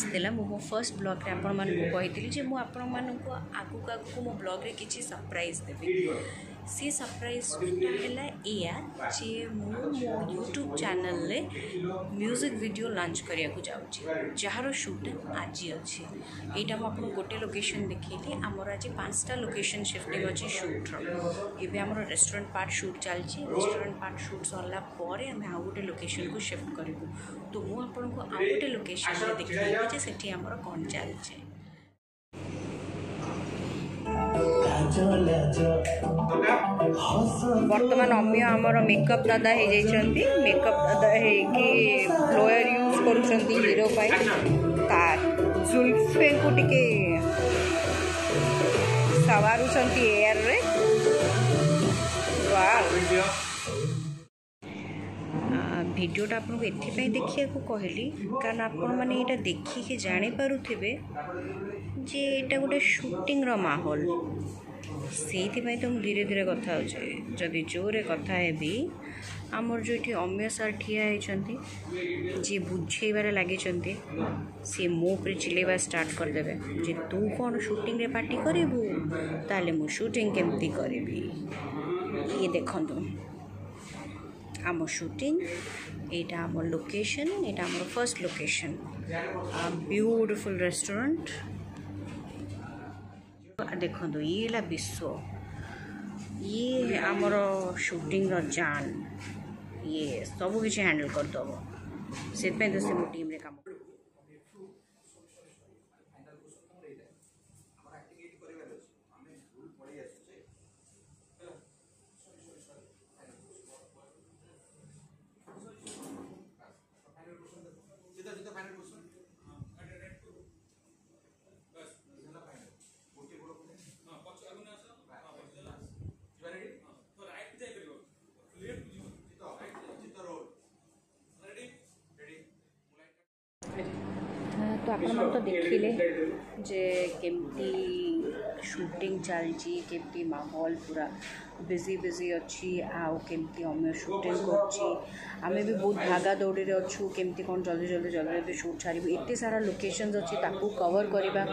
आसला मो first blog रे आपण मानकु कहितली जे मो आपण मानकु आगु आगु मो ब्लॉग रे किछि सरप्राइज देबी सी सरप्राइज है या जे मो यूट्यूब चैनल रे म्यूजिक वीडियो लॉन्च करिया को जाउची जहार शूट आज अच्छी यहाँ मुझे गोटे लोकेशन देखी आमर आज 5टा लोकेशन शिफ्टिंग अच्छी शूट रे आम रेस्टोरेंट पार्ट शूट चलती रेस्टोरेंट पार्ट शूट सरला आम आउ गोटे लोकेशन को शिफ्ट करूँ तो मुझे आपको आउ गोटे लोकेशन देखी से कौन चलचे बर्तमान अम्य आमर मेकअप दादा हो जाइछंती मेकअप दादा है फ्लोयर यूज करुछंती हीरो तार जुल्फे को टिके सवारुछंती एयर रे भिडियोटा आपको एथि देखिया को कहली कारण आपण माने एटा देखिके जानि पारुथिबे जे एटा गोटे शूटिंग रो माहौल से तो धीरे धीरे कथा हो जदि जोरे कथा है आमर जो ये अम्य सार ठिया होती जी बुझेबार लगे सी मो पर चिलेबा स्टार्ट करदे जे तू कौन शूटिंग रे पार्टी करू ताले मु शूटिंग केमती करी ये देखु आम शूटिंग यहाँ आम लोकेशन यहाँ आम फर्स्ट लोकेशन ब्यूटिफुल रेस्टोरेंट देखो ये है विश्व ये आमर शूटिंग जान ये सब किसी हैंडल करदब से तो से टीम रे काम तो आप तो देखिले जे केमती शूटिंग चलची केमती माहौल पूरा बिजी बिजी अच्छी आउ केमती अम्य शूटिंग करची आमे भी बहुत भागा दौड़ी रे अच्छू केमती कौन जल्दी जल्दी जल्दी जल्दी शूट छाड़ू एते सारा लोकेशंस अच्छी ताकू कवर करवा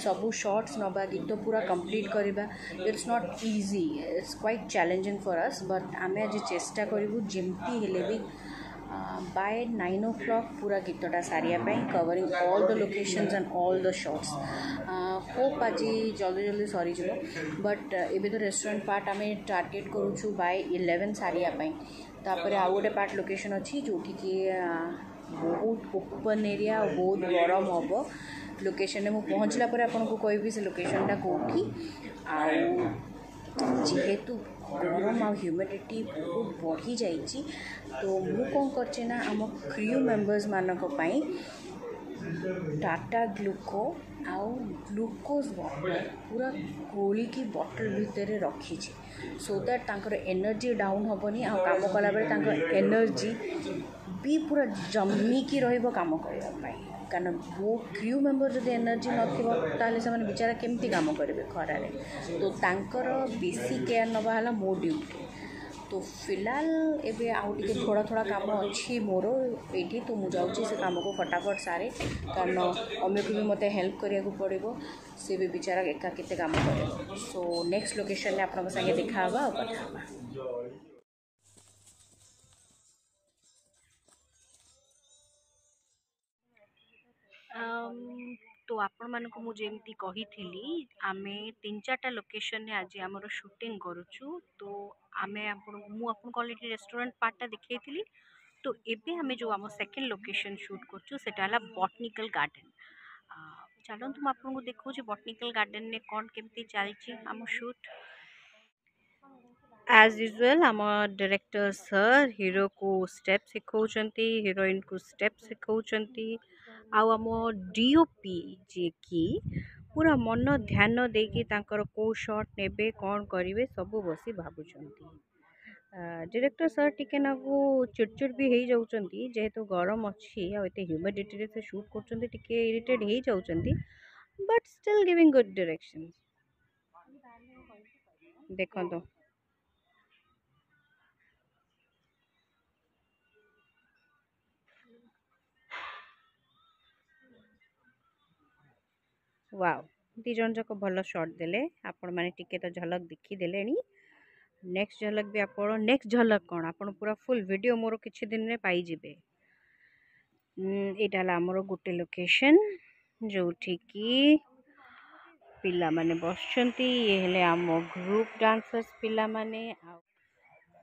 सबू शॉट्स नवा गीत पूरा कंप्लीट करवा it's not easy it's quite challenging for us but आमे आज चेष्टा करूँ जमती हेले भी by 9 o'clock पूरा गीतटा सारिया covering all the locations and all the shots hope आज जल्दी जल्दी सरी जीव बट एबे तो रेस्टोरेंट पार्ट आम टार्गेट करूँ बाय 11 सारिया तापर आउ गोटे पार्ट लोकेशन अच्छी जो कि बहुत ओपन एरिया और बहुत गरम हम लोकेशन में पहुँचला आपको कहबी से लोकेशनटा कौटी जेहेतु गरम आ ह्यूमिडिटी बहुत बढ़ी जाइए तो मु कौन करचे ना आम क्रू मेंबर्स मानक पई टाटा ग्लूको आउ ग्लूकोज वाटर पूरा गोली की बॉटल भितर रखी सो दैट तांकर एनर्जी डाउन हेनी आ काम कला बेले तांकर एनर्जी भी पूरा जमिकी रहिबो काम करबा कारण वो क्रू मेंबर जब एनर्जी नाले से बेचारा केमती काम करेंगे खरारे तो तांकर बेसी केयर नवा है मो ड्यूटी तो फिलहाल एबे आउ टे थोड़ा थोड़ा काम अच्छी मोर ये तो मुझे से काम को फटाफट सारे कारण अम्य को भी मत हेल्प करिया को पड़ो सी भी बेचारा एका केते काम करे सो नेक्स्ट लोकेशन में आपन संगे देखा और कथा तो आपण मानक मुझे कही आमे 3-4टा लोकेशन ने आज आमर शूटिंग करुचु तो आमे आपन क्वालिटी रेस्टोरेंट पार्टा देखी तो एबे हमें जो आम सेकेंड लोकेशन शूट करुचु सेटा हला बॉटनिकल गार्डन चलतु आपको देखो बॉटनिकल गार्डन ने कौन केमती चलची आम शूट एज यूजुअल आम डायरेक्टर सर हीरो को स्टेप सिखाउछंती हीरोइन को स्टेप सिखाउछंती आम डीओपी जे कि पूरा मन ध्यान देकी तांकर को शॉट नेबे कौन करेंगे सब बसी भावुंट डायरेक्टर सर टिके नाकू चिड़चिड़ भी हो जाउछंती जेहेतु गरम अच्छी आते ह्यूमिडिटी से शूट कर इरिटेड हो जाउछंती but still giving good direction देखो वाओ दी जन जाक भल शॉट देले आपण माने टिके तो झलक देखी देलेनी नेक्स्ट झलक भी आपण नेक्स्ट झलक कोन आपण पूरा फुल वीडियो मोर किछि दिन रे पाई जिबे। एटा ला हमर गुटे लोकेशन जोठी की पिला माने बसचंती ये हेले आम ग्रुप डांसर्स पिला माने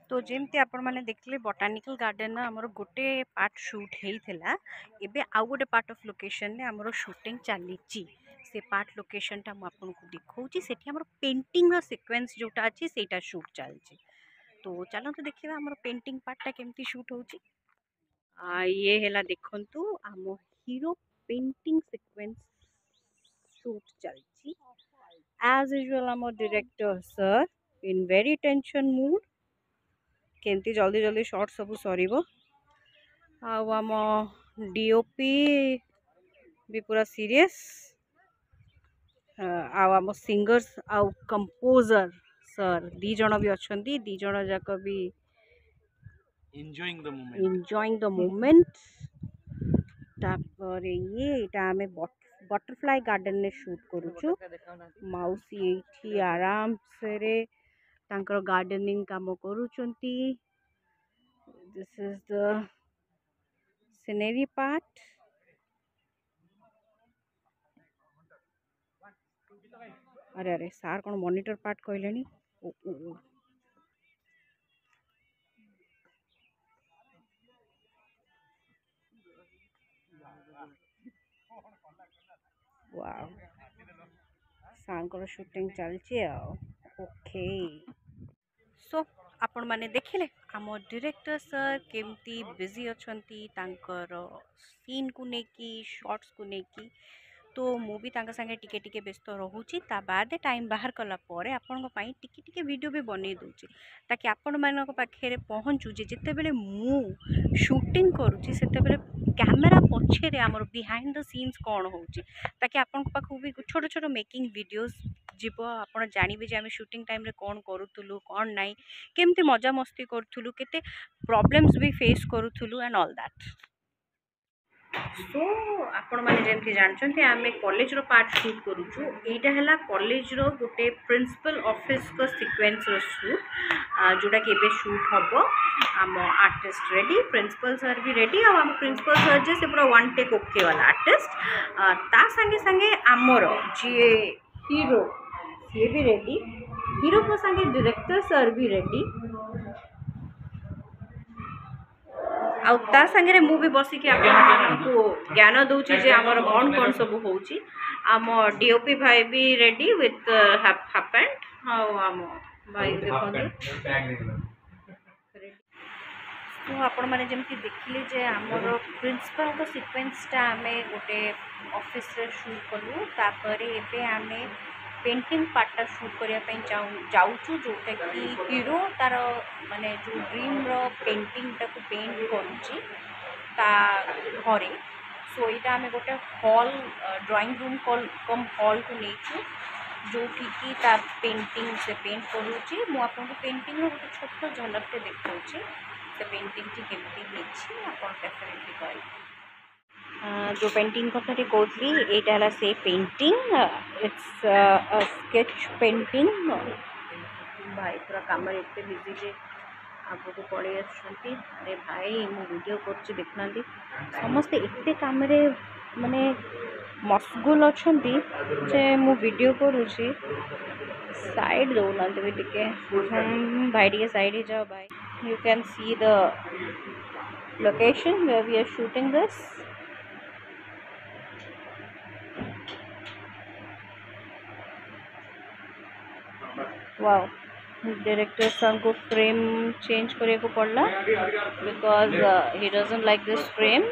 तो जेमती आपण माने देखले बोटानिकल गार्डन हमर गोटे पार्ट शूट हेइथिला एबे आउ गोटे पार्ट ऑफ लोकेशन ने हमर शूटिंग चलीची से पार्ट लोकेशन टा हम आपन को दिखौची सेठी हमर पेंटिंग रो सीक्वेंस जोटा अछि सेटा शूट चलची। तो चलो तो देखिबा हमर पेंटिंग पार्ट टा केमती शूट होची। ये हेला देखंतु आम हीरो पेंटिंग सीक्वेंस शूट चलची एज यूजुअल आम director sir in very tension mood केमती जल्दी जल्दी शॉट सब सरीबो आम डीओपी भी पूरा सीरियस आम सिंगर्स आउ कंपोजर सर दी जण भी अछंती दी जण जाक भी enjoying the moment तापर ये एटा हमें बटरफ्लाई गार्डन ने शूट करूछु माउसी एठी आराम से रे तांकर गार्डनिंग काम करूचंती। This is the scenery part. अरे अरे सार कौन मॉनिटर पार्ट कहलेनी वाओ सांकर शूटिंग चलची ओके सो आपण माने देखिले आम डायरेक्टर सर केमती बिजी अछंती तांकर सीन को नेकी शॉट्स को नेकी तो मु भी तांका संगे टिके टिके व्यस्त रहूची ता बाद टाइम बाहर कला परे आपन को पई टिके टिके वीडियो भी बनै दूची ताकि आपण मान को पाखे पहुँचू जिते बेले मु शूटिंग करूची सेते बेले कैमेरा पछे रे हमर बिहाइंड द सीन्स कौन होची ताकि आपन को पाखु भी छोट छोट मेकिंग वीडियोस जीव आपण जानिबे जे आमे शूटिंग टाइम रे कौन करूथुलु कौन नाही केमती मजा मस्ती करूथुलु केते प्रॉब्लम्स भी फेस करूथुलु एंड ऑल दैट। सो आपण माने जेमती जानछन्ते आमे कॉलेज रो पार्ट शूट करूछु एटा हला कॉलेज रो गोटे प्रिंसिपल ऑफिस को सीक्वेंस रो शूट जोटा के बे शूट हबो आम आर्टिस्ट रेडी प्रिंसिपल सर भी रेडी आ आम प्रिंसिपल सर जे से पूरा वन टेक ओके वाला आर्टिस्ट ता संगे संगे आमर जे हीरो से भी रेडी हीरो को संगे डायरेक्टर सर भी रेडी आउ ता संगे मु भी बसिकी आपको ज्ञान दूची जे हमर कौन कौन सब होची आम डीओपी भाई भी ready with half pant how आम भाई देखो तो आपण माने जेमती देखिले जे हमर प्रिंसिपल को सीक्वेंस ता हमें गोटे ऑफिस रे शूट कलु तापरे एबे हमें पेंटिंग पार्ट शूट करने जाऊँ जोटा कि हीरो तार माने जो ड्रीम रो पेंटिंग टाको पेंट करुच्ची घरे सो यहाँ आम गोटे hall drawing room cum hall को नहीं जो कि पेंटिंग से पेंट करुच्ची मुझे पेंटिंग गोटे छोट झलकटे देखा से पेंटिंग केमती आप डेफिनेटली करें जो पेंटिंग कथा कहती यहाँ से पेंटिंग इट्स स्केच पेंटिंग भाई पूरा कम एत बिजी जे आगे पड़े अरे भाई मु वीडियो कर देखना समस्ते एत कम माने मशगुल अच्छा जे मु वीडियो करुँची साइड दौना भी टिके भाई टे साइड ही जाओ भाई you can see the location where we are shooting this wow director sir को फ्रेम चेंज करने को पड़ला because he doesn't like this frame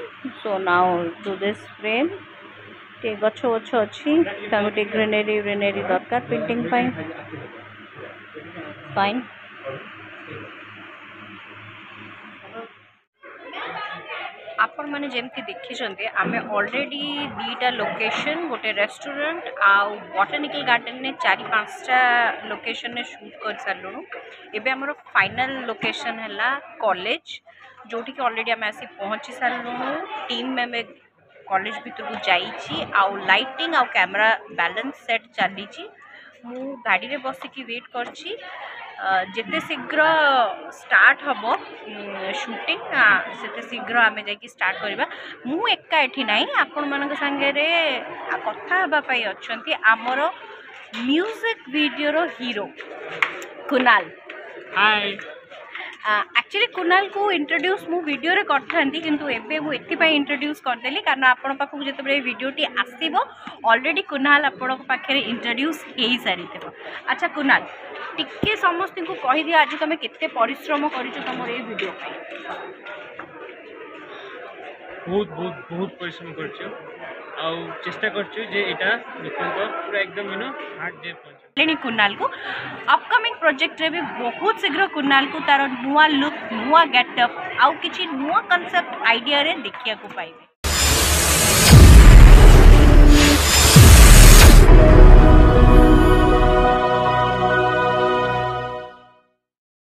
so now to this frame टे गछ गछ अच्छी गोटे ग्रीनरी ग्रीनरी दरकार पेंटिंग फाइन आपण मैंने जमती देखी आमे ऑलरेडी दीटा लोकेशन गोटे रेस्टोरेंट आउ बॉटनिकल गार्डन ने 4-5टा लोकेशन ने शूट कर सारूँ एबे हमर फाइनल लोकेशन है कॉलेज जोटी कि ऑलरेडी आम आसी पहुँची सारूँ टीम में कॉलेज भीतर को जाइए आउ लाइटिंग आउ कैमरा बैलेंस सेट चली मु गाड़ी रे बसिकी वेट करछि जिते शीघ्र स्टार्ट हम शूटिंग से शीघ्र आम जा स्टार्ट करवा मु एका एठी नहीं आपण मान संगे कथा हाँपाई अच्छा आमर म्यूजिक वीडियो रो hero Kunal. Hi actually Kunal को इंट्रोड्यूस मु वीडियो रे करथांती किंतु एबे मु एथि इंट्रोड्यूस करदेली कारण आपण पाखु जतबे वीडियोटी आसीबो ऑलरेडी कुणाल आपण पाखे इंट्रोड्यूस हो सारी थे। अच्छा कुणाल टिके समस्त को कहि दिया आज तुम केते परिश्रम करिছো तमर ए वीडियो पे? बहुत बहुत बहुत परिश्रम करछो आ चेष्टा करछो जे एटा लोकन को पूरा एकदम हार्ट जे पहुंचे लेनी कुणाल को अपकमिंग प्रोजेक्ट रे भी बहुत शीघ्र कुणाल को तार नुआ लुक नुआ गेटअप आउ किछि नुआ कांसेप्ट आइडिया रे देखिया को पाइबे।